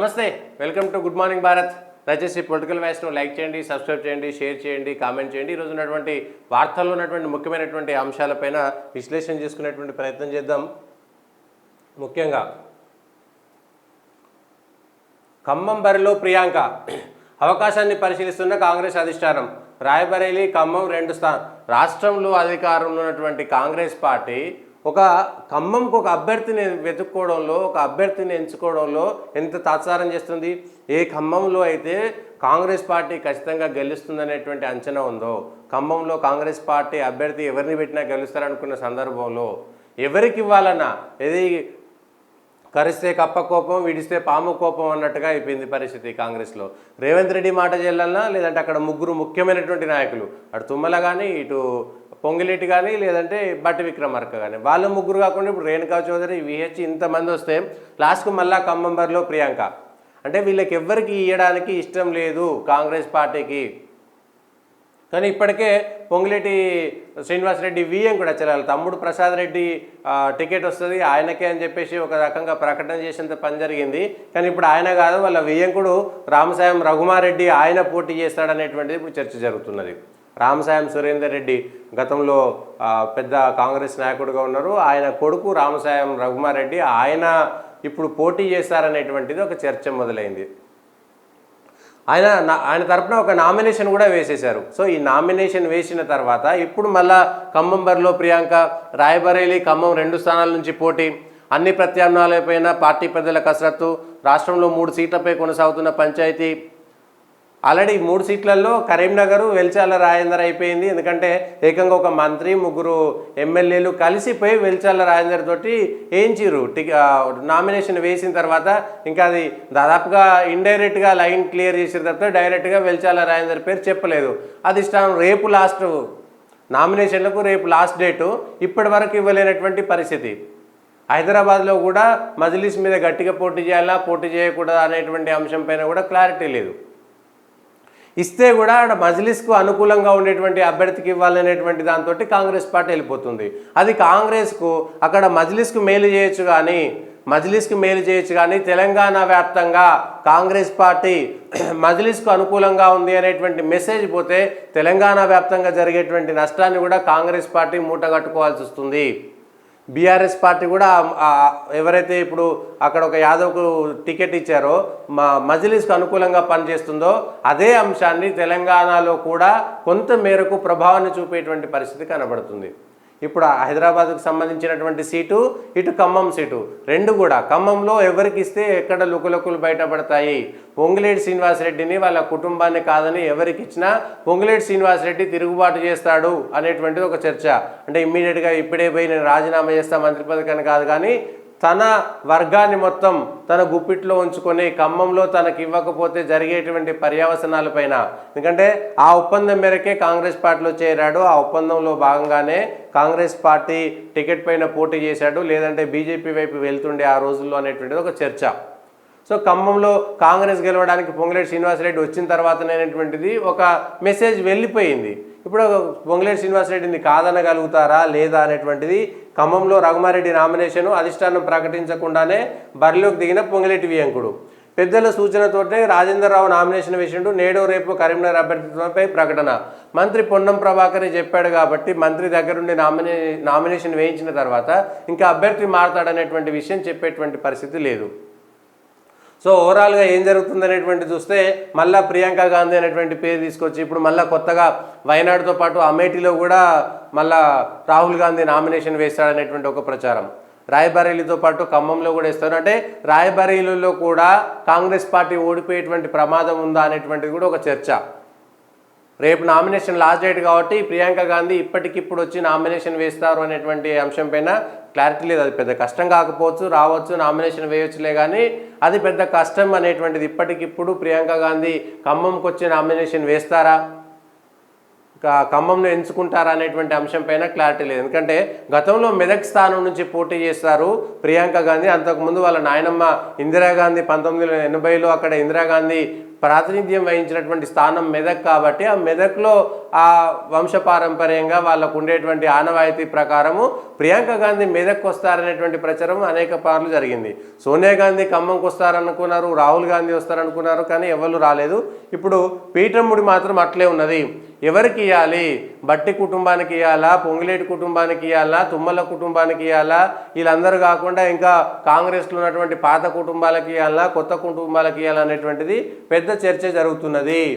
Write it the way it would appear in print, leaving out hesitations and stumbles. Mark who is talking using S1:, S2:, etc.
S1: నమస్తే, welcome to good morning Bharat. దయచేసి political వాయిస్ను like చేయండి, సబ్స్క్రైబ్ చేయండి, షేర్ చేయండి, కామెంట్ చేయండి. ఈరోజు ఉన్నటువంటి వార్తల్లో ఉన్నటువంటి ముఖ్యమైనటువంటి అంశాలపైన విశ్లేషణ చేసుకునేటువంటి ప్రయత్నం చేద్దాం. ముఖ్యంగా ఖమ్మం బరిలో ప్రియాంక అవకాశాన్ని పరిశీలిస్తున్న కాంగ్రెస్ అధిష్టానం. రాయబరేలీ, ఖమ్మం రెండు రాష్ట్రంలో అధికారంలో ఉన్నటువంటి కాంగ్రెస్ పార్టీ ఒక ఖమ్మంకు ఒక అభ్యర్థిని వెతుక్కోవడంలో, ఒక అభ్యర్థిని ఎంచుకోవడంలో ఎంత తాత్సారం చేస్తుంది. ఏ ఖమ్మంలో అయితే కాంగ్రెస్ పార్టీ ఖచ్చితంగా గెలుస్తుందనేటువంటి అంచనా ఉందో, ఖమ్మంలో కాంగ్రెస్ పార్టీ అభ్యర్థి ఎవరిని పెట్టినా గెలుస్తారనుకున్న సందర్భంలో ఎవరికి ఇవ్వాలన్నా ఇది కరిస్తే కప్ప కోపం, విడిస్తే పాము కోపం అన్నట్టుగా అయిపోయింది పరిస్థితి కాంగ్రెస్లో. రేవంత్ రెడ్డి మాట చెల్లన్నా, లేదంటే అక్కడ ముగ్గురు ముఖ్యమైనటువంటి నాయకులు, అటు తుమ్మల కానీ, ఇటు పొంగిలేటి కానీ, లేదంటే బట్టి విక్రమార్క కానీ, వాళ్ళ ముగ్గురు కాకుండా ఇప్పుడు రేణుకా చౌదరి, విహెచ్ ఇంతమంది వస్తే లాస్ట్కు మళ్ళా ఖమ్మం బరిలో ప్రియాంక. అంటే వీళ్ళకి ఎవ్వరికి ఇవ్వడానికి ఇష్టం లేదు కాంగ్రెస్ పార్టీకి. కానీ ఇప్పటికే పొంగిలేటి శ్రీనివాసరెడ్డి విఎం కూడా వచ్చారు, తమ్ముడు ప్రసాద్ రెడ్డి టికెట్ వస్తుంది ఆయనకే అని చెప్పేసి ఒక రకంగా ప్రకటన చేసేంత పని జరిగింది. కానీ ఇప్పుడు ఆయన కాదు, వాళ్ళ వియ్యంకుడు రామసాయం రఘుమారెడ్డి ఆయన పోటీ చేస్తాడనేటువంటిది ఇప్పుడు చర్చ జరుగుతున్నది. రామసాయం సురేందర్ రెడ్డి గతంలో పెద్ద కాంగ్రెస్ నాయకుడిగా ఉన్నారు, ఆయన కొడుకు రామసాయం రఘుమారెడ్డి ఆయన ఇప్పుడు పోటీ చేస్తారనేటువంటిది ఒక చర్చ మొదలైంది. ఆయన తరపున ఒక నామినేషన్ కూడా వేసేశారు. సో ఈ నామినేషన్ వేసిన తర్వాత ఇప్పుడు మళ్ళా ఖమ్మం బరిలో ప్రియాంక, రాయబరేలీ, ఖమ్మం రెండు స్థానాల నుంచి పోటీ, అన్ని ప్రత్యామ్నాయాలపైన పార్టీ పెద్దల కసరత్తు, రాష్ట్రంలో 3 సీట్లపై కొనసాగుతున్న పంచాయతీ. ఆల్రెడీ 3 సీట్లలో కరీంనగర్ వెల్చాల రాజేందర్ అయిపోయింది. ఎందుకంటే ఏకంగా ఒక మంత్రి, 3 ఎమ్మెల్యేలు కలిసిపోయి వెల్చాల రాజేందర్ తోటి వేయించారు. నామినేషన్ వేసిన తర్వాత ఇంకా అది దాదాపుగా ఇండైరెక్ట్గా లైన్ క్లియర్ చేసిన తర్వాత డైరెక్ట్గా వెల్చాల రాజేందర్ పేరు చెప్పలేదు. అది ఇష్టం. రేపు లాస్ట్ నామినేషన్లకు రేపు లాస్ట్ డేటు, ఇప్పటి వరకు ఇవ్వలేనటువంటి పరిస్థితి. హైదరాబాద్లో కూడా మజ్లిస్ మీద గట్టిగా పోటీ చేయాలా, పోటీ చేయకూడదా అనేటువంటి అంశం పైన కూడా క్లారిటీ లేదు. ఇస్తే కూడా మజ్లిస్కు అనుకూలంగా ఉండేటువంటి అభ్యర్థికి ఇవ్వాలనేటువంటి దాంతో కాంగ్రెస్ పార్టీ వెళ్ళిపోతుంది. అది కాంగ్రెస్కు అక్కడ మజ్లిస్కు మేలు చేయొచ్చు కానీ తెలంగాణ వ్యాప్తంగా కాంగ్రెస్ పార్టీ మజ్లిస్కు అనుకూలంగా ఉంది అనేటువంటి మెసేజ్ పోతే తెలంగాణ వ్యాప్తంగా జరిగేటువంటి నష్టాన్ని కూడా కాంగ్రెస్ పార్టీ మూటగట్టుకోవాల్సి వస్తుంది. బీఆర్ఎస్ పార్టీ కూడా ఎవరైతే ఇప్పుడు అక్కడ ఒక యాదవ్కు టికెట్ ఇచ్చారో మజ్లిస్కు అనుకూలంగా పనిచేస్తుందో అదే అంశాన్ని తెలంగాణలో కూడా కొంత మేరకు ప్రభావాన్ని చూపేటువంటి పరిస్థితి కనబడుతుంది. ఇప్పుడు హైదరాబాద్కు సంబంధించినటువంటి సీటు, ఇటు ఖమ్మం సీటు రెండు కూడా ఖమ్మంలో ఎవరికి ఇస్తే ఎక్కడ లుకులకులు బయటపడతాయి. పొంగిలేటి శ్రీనివాసరెడ్డిని వాళ్ళ కుటుంబాన్ని కాదని ఎవరికి ఇచ్చినా పొంగిలేటి శ్రీనివాసరెడ్డి తిరుగుబాటు చేస్తాడు అనేటువంటిది ఒక చర్చ. అంటే ఇమ్మీడియట్గా ఇప్పుడే పోయి నేను రాజీనామా చేస్తా మంత్రి పదవిని కాదు, కానీ తన వర్గాన్ని మొత్తం తన గుప్పిట్లో ఉంచుకొని ఖమ్మంలో తనకి ఇవ్వకపోతే జరిగేటువంటి పర్యవసనాలపైన, ఎందుకంటే ఆ ఒప్పందం మేరకే కాంగ్రెస్ పార్టీలో చేరాడు, ఆ ఒప్పందంలో భాగంగానే కాంగ్రెస్ పార్టీ టికెట్ పైన పోటీ చేశాడు, లేదంటే బీజేపీ వైపు వెళ్తుండే ఆ రోజుల్లో అనేటువంటిది ఒక చర్చ. సో ఖమ్మంలో కాంగ్రెస్ గెలవడానికి పొంగిలేటి శ్రీనివాసరెడ్డి వచ్చిన తర్వాతనేటువంటిది ఒక మెసేజ్ వెళ్ళిపోయింది. ఇప్పుడు పొంగిలేటి శ్రీనివాసరెడ్డిని కాదనగలుగుతారా లేదా అనేటువంటిది ఖమ్మంలో రఘుమారెడ్డి నామినేషను అధిష్టానం ప్రకటించకుండానే బరిలోకి దిగిన పొంగిలేటి వియంకుడు పెద్దల సూచనతోనే రాజేందర్ రావు నామినేషన్ వేసిండు. నేడు రేపు కరీంనగర్ అభ్యర్థిత్వంపై ప్రకటన. మంత్రి పొన్నం ప్రభాకర్ చెప్పాడు కాబట్టి మంత్రి దగ్గరుండి నామినేషన్ వేయించిన తర్వాత ఇంకా అభ్యర్థి మారతాడనేటువంటి విషయం చెప్పేటువంటి పరిస్థితి లేదు. సో ఓవరాల్గా ఏం జరుగుతుందనేటువంటి చూస్తే మళ్ళీ ప్రియాంక గాంధీ అనేటువంటి పేరు తీసుకొచ్చి ఇప్పుడు మళ్ళీ కొత్తగా వయనాడుతో పాటు అమేఠీలో కూడా మళ్ళీ రాహుల్ గాంధీ నామినేషన్ వేస్తాడనేటువంటి ఒక ప్రచారం. రాయబరేలీతో పాటు ఖమ్మంలో కూడా ఇస్తారు. అంటే రాయబరేలీలో కూడా కాంగ్రెస్ పార్టీ ఓడిపోయేటువంటి ప్రమాదం ఉందా అనేటువంటిది కూడా ఒక చర్చ. రేపు నామినేషన్ లాస్ట్ డేట్ కాబట్టి ప్రియాంక గాంధీ ఇప్పటికిప్పుడు వచ్చి నామినేషన్ వేస్తారు అనేటువంటి అంశం పైన క్లారిటీ లేదు. అది పెద్ద కష్టం కాకపోవచ్చు, రావచ్చు, నామినేషన్ వేయొచ్చులే, కానీ అది పెద్ద కష్టం అనేటువంటిది ఇప్పటికిప్పుడు ప్రియాంక గాంధీ ఖమ్మంకి వచ్చి నామినేషన్ వేస్తారా, ఖమ్మంను ఎంచుకుంటారా అనేటువంటి అంశం పైన క్లారిటీ లేదు. ఎందుకంటే గతంలో మెదక్ స్థానం నుంచి పోటీ చేస్తారు ప్రియాంక గాంధీ. అంతకుముందు వాళ్ళ నాయనమ్మ ఇందిరాగాంధీ 1980లో అక్కడ ఇందిరాగాంధీ ప్రాతినిధ్యం వహించినటువంటి స్థానం మెదక్ కాబట్టి ఆ మెదక్లో ఆ వంశపారంపర్యంగా వాళ్ళకు ఉండేటువంటి ఆనవాయితీ ప్రకారము ప్రియాంక గాంధీ మెదక్కి వస్తారనేటువంటి ప్రచారం అనేక పార్లు జరిగింది. సోనియా గాంధీ ఖమ్మంకి వస్తారనుకున్నారు, రాహుల్ గాంధీ వస్తారనుకున్నారు, కానీ ఎవరు రాలేదు. ఇప్పుడు పీఠముడి మాత్రం అట్లే ఉన్నది. ఎవరికి ఇవ్వాలి? బట్టి కుటుంబానికి ఇవ్వాలా, పొంగులేటి కుటుంబానికి ఇవ్వాలా, తుమ్మల కుటుంబానికి ఇవ్వాలా, వీళ్ళందరూ కాకుండా ఇంకా కాంగ్రెస్లో ఉన్నటువంటి పాత కుటుంబాలకి ఇవ్వాలా, కొత్త కుటుంబాలకి ఇవ్వాలా అనేటువంటిది పెద్ద చర్చ జరుగుతున్నది.